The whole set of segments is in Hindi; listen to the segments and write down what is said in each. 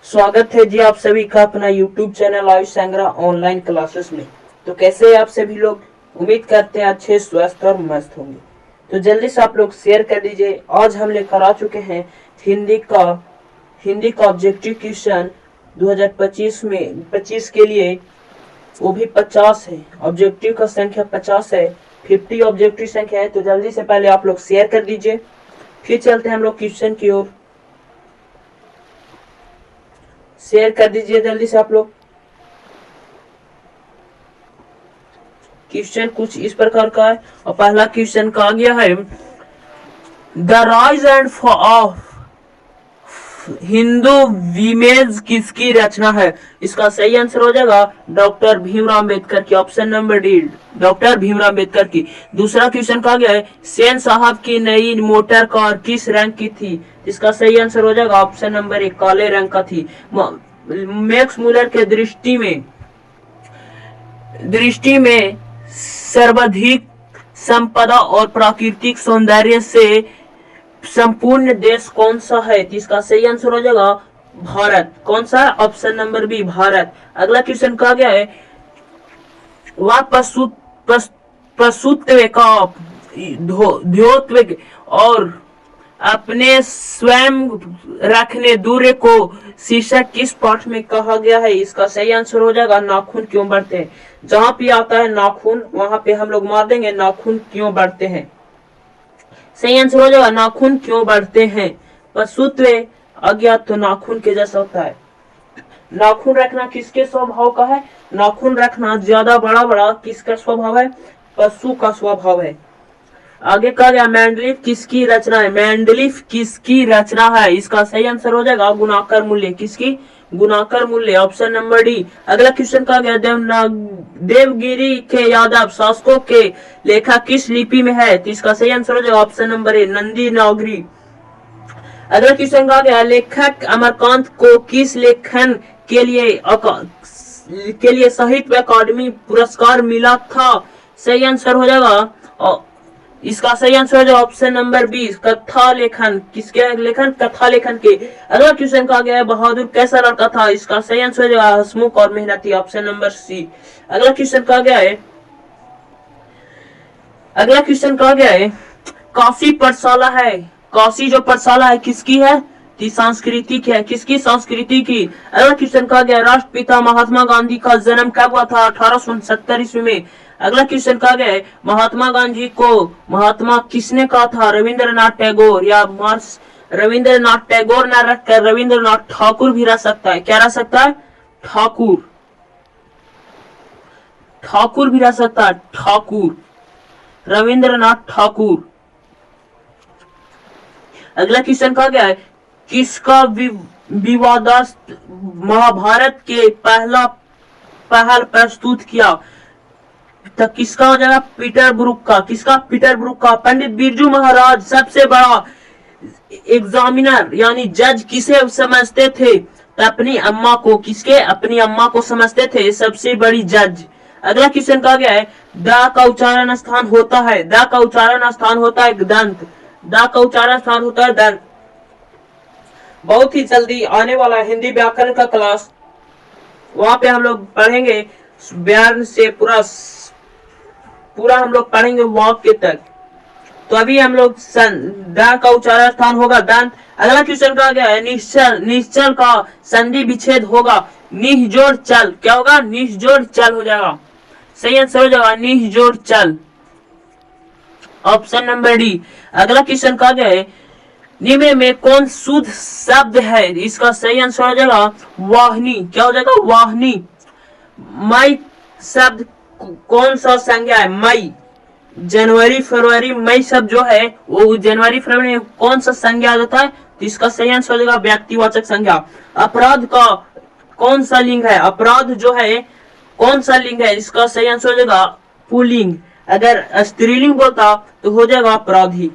स्वागत है जी आप सभी का अपना YouTube चैनल आयुष संग्रह ऑनलाइन क्लासेस में। तो कैसे हैं आप सभी लोग? उम्मीद करते हैं अच्छे स्वस्थ और मस्त होंगे। तो जल्दी से आप लोग शेयर कर दीजिए। आज हम लेकर आ चुके हैं हिंदी का ऑब्जेक्टिव क्वेश्चन 2025 में 25 के लिए, वो भी 50 है। ऑब्जेक्टिव का संख्या 50 है, 50 ऑब्जेक्टिव संख्या है। तो जल्दी से पहले आप लोग शेयर कर दीजिए, फिर चलते हैं हम लोग क्वेश्चन की ओर। शेयर कर दीजिए जल्दी से आप लोग। क्वेश्चन कुछ इस प्रकार का है और पहला क्वेश्चन का आ गया है, the rise and fall of Hindu women किसकी रचना है? इसका सही आंसर हो जाएगा डॉक्टर भीमराव अम्बेडकर की, option number D, doctor Bhimrao Ambedkar की। दूसरा क्वेश्चन कहा गया है, सेन साहब की नई मोटर कार किस रंग की थी? इसका सही आंसर हो जाएगा ऑप्शन नंबर ए, काले रंग का थी। मैक्स मूलर के दृष्टि में सर्वाधिक संपदा और प्राकृतिक सौंदर्य से संपूर्ण देश कौन सा है? इसका सही आंसर हो जाएगा भारत। कौन सा? Option number B, Bharat. अगला क्वेश्चन कहा गया है, वह पशुत्व का द्योत्व और अपने स्वयं रखने दूर को शीर्षक किस पाठ में कहा गया है? इसका सही आंसर हो जाएगा नाखून क्यों बढ़ते हैं। जहां पे आता है नाखून वहां पे हम लोग मार देंगे नाखून क्यों बढ़ते हैं। सही आंसर हो जाएगा नाखून क्यों बढ़ते हैं। पशुत्व अज्ञात तो नाखून के जैसा होता है। नाखून रखना किसके स्वभाव का है? नाखून रखना ज्यादा बड़ा बड़ा किसका स्वभाव है? पशु का स्वभाव है। आगे कहा गया, मैंडलीफ किसकी रचना है? मैंडलीफ किसकी रचना है? इसका सही आंसर हो जाएगा गुणाकर मूल्य। किसकी? गुणाकर मूल्य, ऑप्शन नंबर डी। अगला क्वेश्चन कहा गया, देवगिरी के यादव शासकों के लेखा किस लिपि में है? तो इसका सही आंसर हो जाएगा ऑप्शन नंबर ए, नंदी नागरी। अगला क्वेश्चन कहा गया, लेखक अमरकांत को किस लेखन के लिए साहित्य अकादमी पुरस्कार मिला था? सही आंसर हो जाएगा, इसका सही आंसर हो जाएगा ऑप्शन नंबर बी, कथा लेखन। किसके लेखन? कथा लेखन के। अगला क्वेश्चन कहा गया है, बहादुर कैसा लड़का था? इसका सही आंसर हो जाएगा हंसमुख और मेहनती, ऑप्शन नंबर सी। अगला क्वेश्चन कहा गया है, काशी पाठशाला है, काशी जो पाठशाला है किसकी है? सांस्कृतिक है। किसकी? संस्कृति की। अगला क्वेश्चन कहा गया, राष्ट्रपिता महात्मा गांधी का जन्म कब हुआ था? 1869 ईस्वी में। अगला क्वेश्चन कहा गया है, महात्मा गांधी को महात्मा किसने कहा था? रविंद्रनाथ टैगोर, या मार्स रविंद्रनाथ टैगोर न रखकर रविंद्रनाथ ठाकुर भी रह सकता है। क्या रह सकता है? ठाकुर, ठाकुर भी रह सकता है, ठाकुर, रविंद्रनाथ ठाकुर। अगला क्वेश्चन कहा गया है, किसका विवादास्पद महाभारत के पहल प्रस्तुत किया? तो किसका हो जाएगा? पीटरब्रुक का। किसका? पीटरब्रुक का। पंडित बिरजू महाराज सबसे बड़ा एग्जामिनर यानी जज किसे समझते थे? तो अपनी अम्मा को। किसके? अपनी अम्मा को समझते थे सबसे बड़ी जज। अगला क्वेश्चन कहा गया है, द का उच्चारण स्थान होता है, द का उच्चारण स्थान होता है दंत, द का उच्चारण स्थान होता है दंत। बहुत ही जल्दी आने वाला हिंदी व्याकरण का क्लास, वहां पे हम लोग पढ़ेंगे व्याकरण से पूरा हम लोग पढ़ेंगे वाक्य तक। तो अभी हम लोग द का उच्चारण स्थान होगा दंत। अगला क्वेश्चन कहा गया है, निश्चल का संधि विच्छेद होगा निःजोड़ चल। क्या होगा? निःजोड़ चल हो जाएगा। सही आंसर हो जाएगा निःजोड़ चल, ऑप्शन नंबर डी। अगला क्वेश्चन कहा गया है, निम्न में कौन शुद्ध शब्द है? इसका सही आंसर हो जाएगा वाहनी। क्या हो जाएगा? वाहनी। मई शब्द कौन सा संज्ञा है? मई, जनवरी फरवरी, मई शब्द जो है वो जनवरी फरवरी में कौन सा संज्ञा होता है? तो इसका सही आंसर हो जाएगा व्यक्तिवाचक संज्ञा। अपराध का कौन सा लिंग है? अपराध जो है कौन सा लिंग है? इसका सही आंसर हो जाएगा पुल्लिंग। अगर स्त्रीलिंग बोलता तो हो जाएगा अपराधी।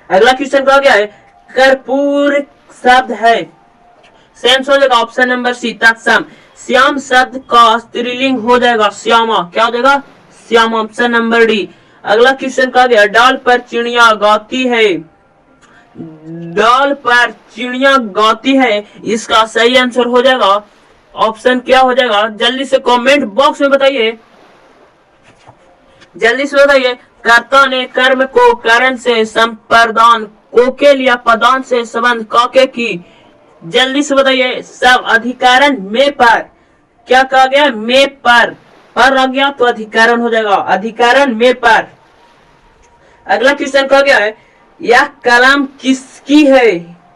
अगला क्वेश्चन कहा गया है, कर्पूर शब्द है, सेंस हो जाएगा ऑप्शन नंबर सी, तत्सम। श्याम शब्द का स्त्रीलिंग हो जाएगा श्यामा। क्या हो जाएगा? Shyam, option number D. अगला क्वेश्चन कहा गया, डाल पर चिड़िया गाती है, डाल पर चिड़िया गाती है, इसका सही आंसर हो जाएगा ऑप्शन क्या हो जाएगा, जल्दी से कमेंट बॉक्स में बताइए, जल्दी से बताइए। कर्ता ने कर्म को कारण से संप्रदान, को के लिया पदान से संबंध, काके की, जल्दी से बताइए। सब अधिकरण में पर, क्या कहा गया, में पर आ गया तो अधिकरण हो जाएगा, अधिकरण में पर। अगला क्वेश्चन कहा गया है, यह कलम किसकी है,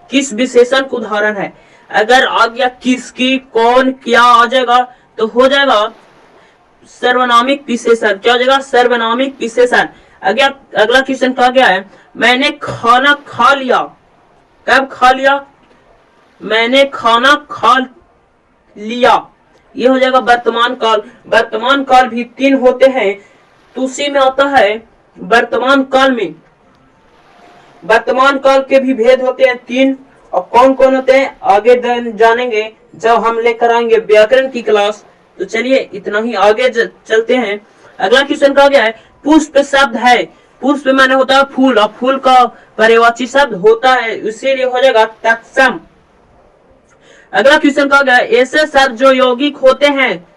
किस विशेषण का उदाहरण है। अगर आ गया किसकी, कौन, क्या आ जाएगा तो हो जाएगा सर्वनामिक विशेषण, क्या हो जाएगा, सर्वनामिक विशेषण। अगला क्वेश्चन कहा गया है, मैंने खाना खा लिया, कब खा लिया, मैंने खाना खा लिया, ये हो जाएगा वर्तमान काल। वर्तमान काल भी 3 होते हैं, तो उसी में आता है वर्तमान काल में, वर्तमान काल के भी भेद होते हैं 3, और कौन कौन होते हैं आगे जानेंगे जब हम लेकर आएंगे व्याकरण की क्लास। तो चलिए इतना ही, आगे चलते हैं। अगला क्वेश्चन कहा गया है, पुष्प शब्द है, पुष्प माने होता है फूल, और फूल का पर्यायवाची शब्द होता है, इसीलिए हो जाएगा तत्सम। अगला क्वेश्चन कहा गया, ऐसे शब्द जो यौगिक होते हैं,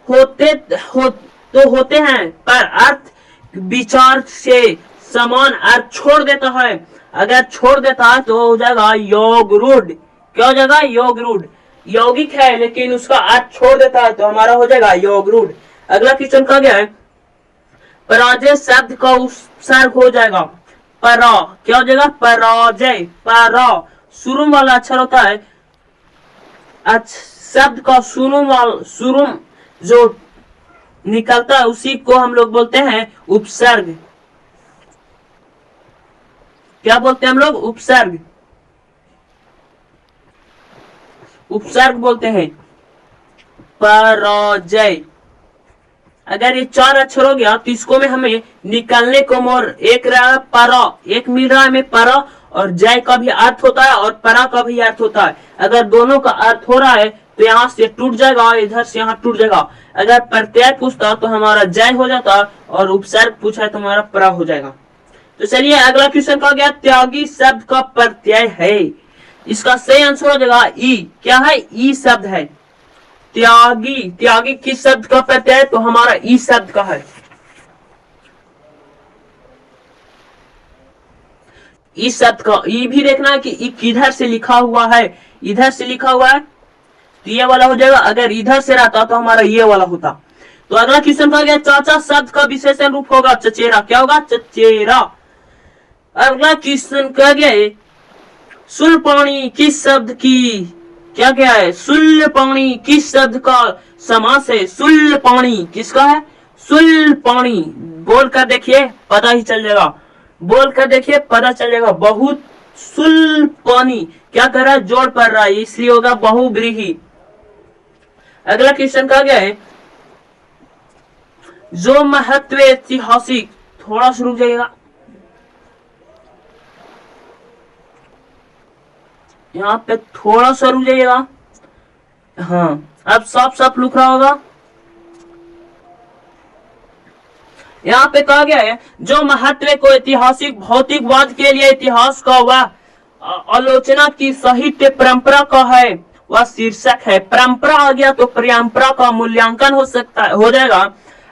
होते हैं पर अर्थ विचार से समान अर्थ छोड़ देता है, अगर छोड़ देता है तो हो जाएगा योगरूढ़, क्या हो जाएगा, योगरूढ़। यौगिक है लेकिन उसका अर्थ छोड़ देता है तो हमारा हो जाएगा योगरूढ़। अगला क्वेश्चन कहा गया है, पराजय शब्द का उपसर्ग हो जाएगा परा, क्या हो जाएगा, पराजय, परा, शुरू वाला अक्षर होता है, शब्द का शुरू जो निकलता है उसी को हम लोग बोलते हैं उपसर्ग, क्या बोलते हैं हम लोग, उपसर्ग, उपसर्ग बोलते हैं। पराजय, अगर ये 4 अक्षर हो गया तो इसको में हमें निकलने को मोर एक रहा है परा, एक मिल रहा है हमें परा, और जय का भी अर्थ होता है और परा का भी अर्थ होता है। अगर दोनों का अर्थ हो रहा है तो यहाँ से टूट जाएगा और इधर से यहाँ टूट जाएगा। अगर प्रत्यय पूछता तो हमारा जय हो जाता, और उपसर्ग पूछा तो हमारा परा हो जाएगा। तो चलिए अगला क्वेश्चन कहा गया, त्यागी शब्द का प्रत्यय है, इसका सही आंसर हो जाएगा ई, क्या है, ई शब्द है। त्यागी, त्यागी किस शब्द का प्रत्यय है, तो हमारा ई शब्द का है। इस शब्द का ई भी देखना है कि ई किधर से लिखा हुआ है, इधर से लिखा हुआ है तो ये वाला हो जाएगा, अगर इधर से रहता तो हमारा ये वाला होता। तो अगला क्वेश्चन कहा गया, चाचा शब्द का विशेषण रूप होगा चचेरा, क्या होगा, चचेरा। अगला क्वेश्चन कहा गया, शूलपाणी किस शब्द की, क्या क्या है, शूलपाणी किस शब्द का समास है, शूलपाणी किसका है, शूलपाणी। बोल कर देखिए पता ही चल जाएगा, बोल कर देखिए पता चल जाएगा। बहुत शूलपाणी, क्या कर रहा है, जोड़ पड़ रहा है, इसलिए होगा बहुव्रीहि। अगला क्वेश्चन कहा गया है, जो महत्व ऐतिहासिक, थोड़ा सा रुक जाइएगा, यहाँ पे थोड़ा सा रुक जाइएगा, हाँ अब साफ साफ लिख रहा होगा। यहाँ पे कहा गया है, जो महत्व को ऐतिहासिक भौतिकवाद के लिए इतिहास का वह आलोचना की साहित्य परंपरा का है, वह शीर्षक है। परंपरा आ गया तो परंपरा का मूल्यांकन हो सकता है, हो जाएगा।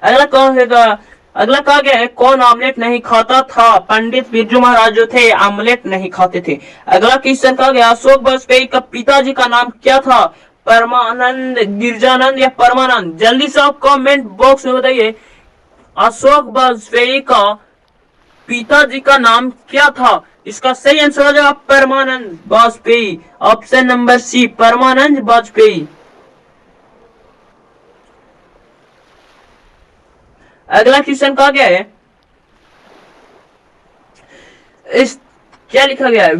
अगला कहा गया है, कौन आमलेट नहीं खाता था, पंडित बिरजू महाराज जो थे आमलेट नहीं खाते थे। अगला क्वेश्चन कहा गया, अशोक वाजपेयी का पिताजी का नाम क्या था, परमानंद, गिरजानंद या परमानंद। जल्दी से आप कमेंट बॉक्स में बताइए, अशोक वाजपेयी का पिताजी का नाम क्या था, इसका सही आंसर हो जाएगा परमानंद वाजपेयी, ऑप्शन नंबर सी, परमानंद वाजपेयी। अगला क्वेश्चन कहा गया है, इस क्या लिखा गया है,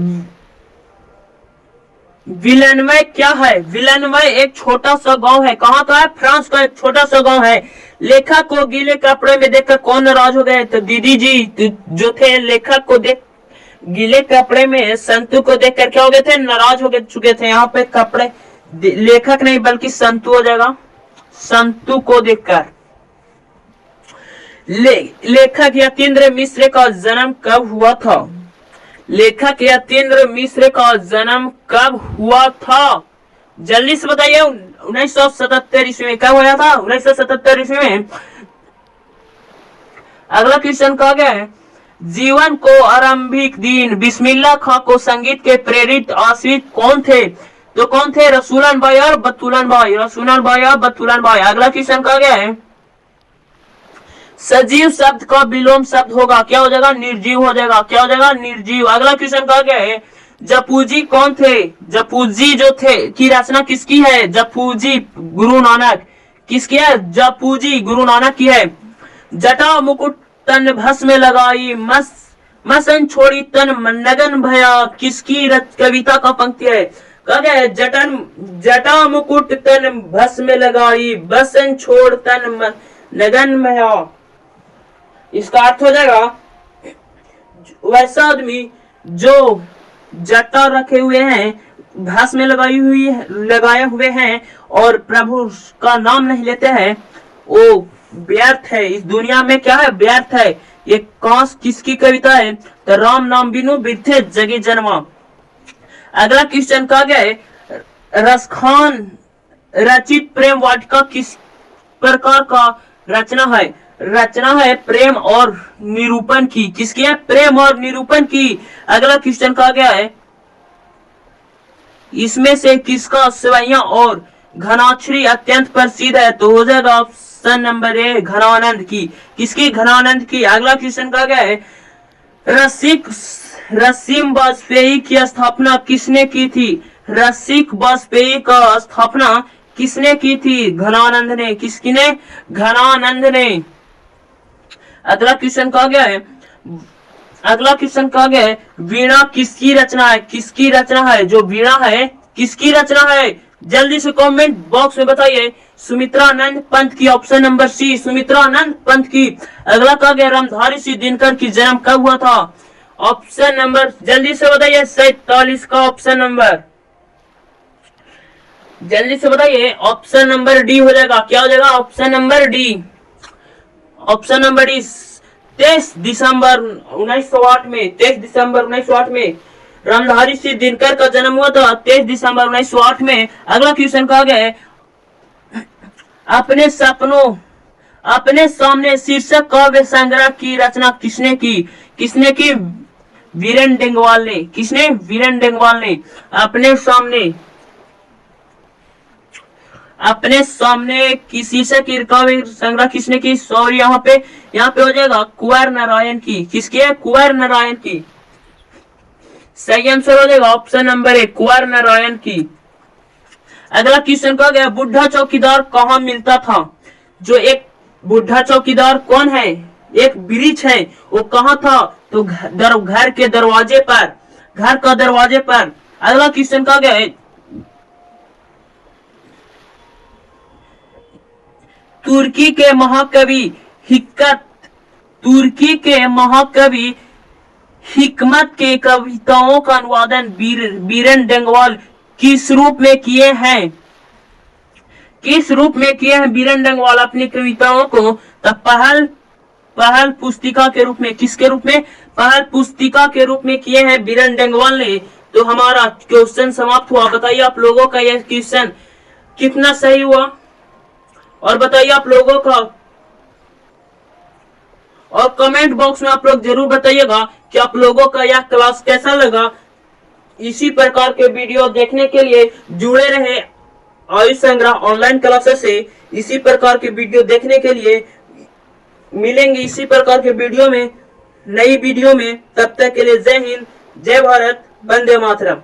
विलेनवे क्या है। विलेनवे एक छोटा सा गांव है, कहाँ का है, फ्रांस का एक छोटा सा गांव है। लेखक को गीले कपड़े में देखकर कौन नाराज हो गए, तो दीदी जी जो थे लेखक को देख, गीले कपड़े में संतु को देखकर क्या हो गए थे, नाराज हो चुके थे। यहाँ पे कपड़े लेखक नहीं बल्कि संतु हो जाएगा, संतु को देखकर। लेखक यतीन्द्र मिश्र का जन्म कब हुआ था, लेखक यतीन्द्र मिश्र का जन्म कब हुआ था? जल्दी से बताइए। 1977 ईस्वी में। कब हुआ था? 1977 ईस्वी में। अगला क्वेश्चन कहा गया है, जीवन को आरंभिक दिन बिस्मिल्लाह खां को संगीत के प्रेरित आश्रित कौन थे? तो कौन थे? रसूलन भाई और बतूलन भाई। रसूलन भाई और बतूलन भाई। अगला क्वेश्चन कहा गया है, सजीव शब्द का विलोम शब्द होगा, क्या हो जाएगा? निर्जीव हो जाएगा। क्या हो जाएगा? निर्जीव। अगला क्वेश्चन कहा गया है, जपूजी कौन थे? जपूजी जो थे की रचना किसकी है? जपूजी गुरु नानक। किसकी है? जपूजी गुरु नानक की है। जटा मुकुट तन भस्म में लगाई, मसन छोड़ी तन नगन भया, किसकी कविता का पंक्ति है? कहा गया है, जटा मुकुट तन भस्म में लगाई, बसन छोड़ तन नगन भया। इसका अर्थ हो जाएगा, वैसा आदमी जो जटा रखे हुए हैं, भस्म में लगाए हुए हैं और प्रभु का नाम नहीं लेते हैं, वो व्यर्थ है। इस दुनिया में क्या है? व्यर्थ है। ये किसकी कविता है? तो राम नाम बिनु बिरथे जगी जन्मा। अगला क्वेश्चन कहा गया है, रसखान रचित प्रेम वाटिका किस प्रकार का रचना है? रचना है प्रेम और निरूपण की। किसकी है? प्रेम और निरूपण की। अगला क्वेश्चन कहा गया है, इसमें से किसका सवैया और घनाक्षरी अत्यंत प्रसिद्ध है? तो हो जाएगा ऑप्शन नंबर ए, घनानंद की। किसकी? घनानंद की। अगला क्वेश्चन कहा गया है, रसिक वाजपेयी की स्थापना किसने की थी? रसिक वाजपेयी का स्थापना किसने की थी? घनानंद ने। किसकी ने? घनानंद ने। अगला क्वेश्चन कहा गया है, वीणा किसकी रचना है? किसकी रचना है? जो वीणा है किसकी रचना है? जल्दी से कमेंट बॉक्स में बताइए। सुमित्रानंद पंत की। Option number C, Sumitranand Pant की। अगला कहा गया, रामधारी सिंह दिनकर की जन्म कब हुआ था? ऑप्शन नंबर जल्दी से बताइए। 47 का ऑप्शन नंबर जल्दी से बताइए। ऑप्शन नंबर डी हो जाएगा। क्या हो जाएगा? Option number D. Option number D 23 दिसंबर 1908 में। 23 दिसंबर 1908 में रामधारी सिंह दिनकर का जन्म हुआ था। 23 दिसंबर 1908 में। अगला क्वेश्चन कहा गया है, अपने सामने शीर्षक काव्य संग्रह की रचना किसने की? किसने की? वीरेन डेंगवाल ने। किसने? वीरेन डेंगवाल ने। अपने सामने की शीर्षक की काव्य संग्रह किसने की? सॉरी, यहाँ पे हो जाएगा कुंवर नारायण की। किसकी है? कुंवर नारायण की। सही आंसर हो जाएगा ऑप्शन नंबर ए, कुंवर नारायण की। अगला क्वेश्चन कहा गया, बुढ़ा चौकीदार कहाँ मिलता था? जो एक बुढ़ा चौकीदार कौन है? एक वृक्ष है, वो कहाँ था? तो घर के दरवाजे पर, घर का दरवाजे पर। अगला क्वेश्चन कहा गया है, तुर्की के महाकवि हिकमत के कविताओं का अनुवादन वीरेन डेंगवाल किस रूप में किए हैं? किस रूप में किए हैं वीरेन डेंगवाल अपनी कविताओं को? तो पहल पुस्तिका के रूप में। किसके रूप में? पहल पुस्तिका के रूप में किए हैं वीरेन डेंगवाल ने। तो हमारा क्वेश्चन समाप्त हुआ। बताइए आप लोगों का यह क्वेश्चन कितना सही हुआ, और बताइए आप लोगों का, और कमेंट बॉक्स में आप लोग जरूर बताइएगा कि आप लोगों का यह क्लास कैसा लगा। इसी प्रकार के वीडियो देखने के लिए जुड़े रहे आयुष संग्रह ऑनलाइन क्लासेस से। इसी प्रकार के वीडियो देखने के लिए मिलेंगे इसी प्रकार के वीडियो में, नई वीडियो में। तब तक के लिए जय हिंद, जय भारत, वंदे मातरम।